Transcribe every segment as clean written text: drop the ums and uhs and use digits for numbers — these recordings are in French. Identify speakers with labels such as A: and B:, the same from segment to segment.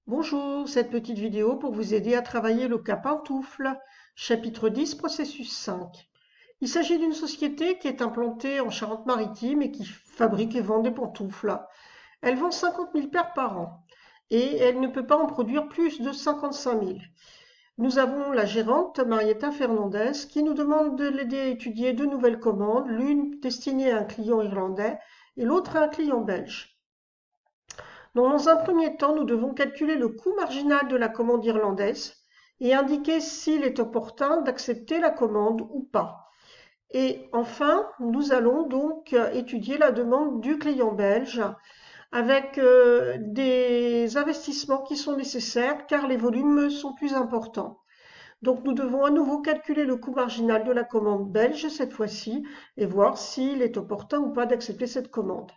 A: Bonjour, cette petite vidéo pour vous aider à travailler le cas pantoufle, chapitre 10, processus 5. Il s'agit d'une société qui est implantée en Charente-Maritime et qui fabrique et vend des pantoufles. Elle vend 50 000 paires par an et elle ne peut pas en produire plus de 55 000. Nous avons la gérante, Marietta Fernandez, qui nous demande de l'aider à étudier deux nouvelles commandes, l'une destinée à un client irlandais et l'autre à un client belge. Donc, dans un premier temps, nous devons calculer le coût marginal de la commande irlandaise et indiquer s'il est opportun d'accepter la commande ou pas. Et enfin, nous allons donc étudier la demande du client belge avec des investissements qui sont nécessaires car les volumes sont plus importants. Donc nous devons à nouveau calculer le coût marginal de la commande belge cette fois-ci et voir s'il est opportun ou pas d'accepter cette commande.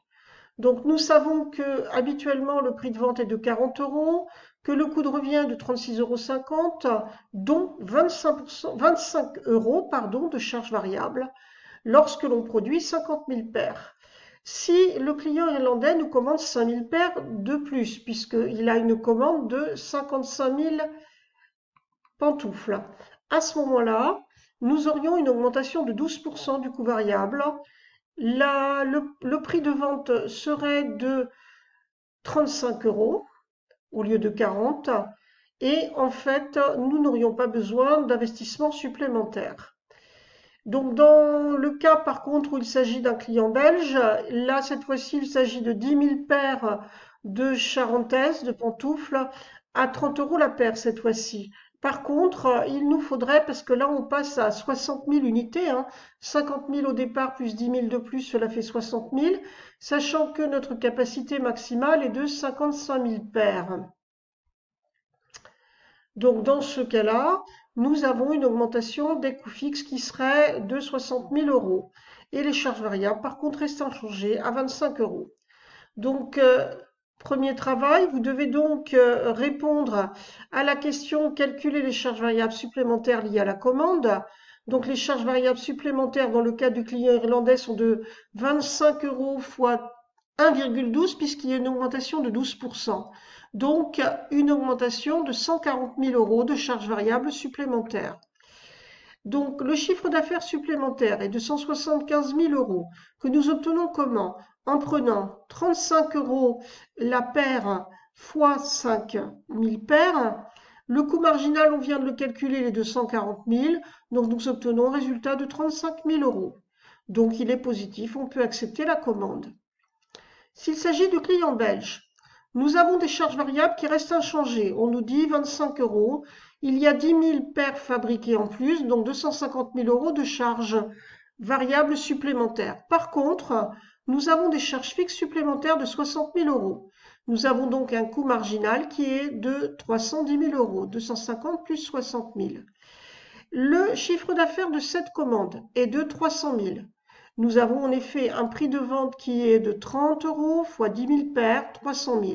A: Donc nous savons que habituellement le prix de vente est de 40 euros, que le coût de revient est de 36,50 €, dont 25 euros de charges variables lorsque l'on produit 50 000 paires. Si le client irlandais nous commande 5 000 paires de plus, puisqu'il a une commande de 55 000 pantoufles, à ce moment-là, nous aurions une augmentation de 12% du coût variable. Le prix de vente serait de 35 euros au lieu de 40 et en fait, nous n'aurions pas besoin d'investissement supplémentaire. Donc, dans le cas par contre où il s'agit d'un client belge, là cette fois-ci il s'agit de 10 000 paires de charentaises, de pantoufles, à 30 euros la paire cette fois-ci. Par contre, il nous faudrait, parce que là on passe à 60 000 unités, 50 000 au départ plus 10 000 de plus, cela fait 60 000, sachant que notre capacité maximale est de 55 000 paires. Donc dans ce cas-là, nous avons une augmentation des coûts fixes qui serait de 60 000 euros. Et les charges variables, par contre, restent inchangées à 25 euros. Donc, premier travail, vous devez donc répondre à la question calculer les charges variables supplémentaires liées à la commande. Donc, les charges variables supplémentaires dans le cas du client irlandais sont de 25 euros fois 1,12 puisqu'il y a une augmentation de 12%. Donc, une augmentation de 140 000 euros de charges variables supplémentaires. Donc, le chiffre d'affaires supplémentaire est de 175 000 euros que nous obtenons comment? En prenant 35 euros la paire fois 5 000 paires. Le coût marginal, on vient de le calculer, il est de 140 000. Donc, nous obtenons un résultat de 35 000 euros. Donc, il est positif, on peut accepter la commande. S'il s'agit de clients belges, nous avons des charges variables qui restent inchangées. On nous dit 25 euros. Il y a 10 000 paires fabriquées en plus, donc 250 000 euros de charges variables supplémentaires. Par contre, nous avons des charges fixes supplémentaires de 60 000 euros. Nous avons donc un coût marginal qui est de 310 000 euros, 250 plus 60 000. Le chiffre d'affaires de cette commande est de 300 000. Nous avons en effet un prix de vente qui est de 30 euros fois 10 000 paires, 300 000.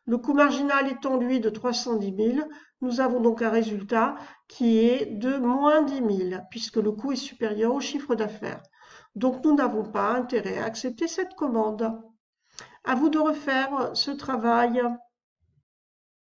A: Le coût marginal étant lui de 310 000, nous avons donc un résultat qui est de moins 10 000, puisque le coût est supérieur au chiffre d'affaires. Donc nous n'avons pas intérêt à accepter cette commande. À vous de refaire ce travail.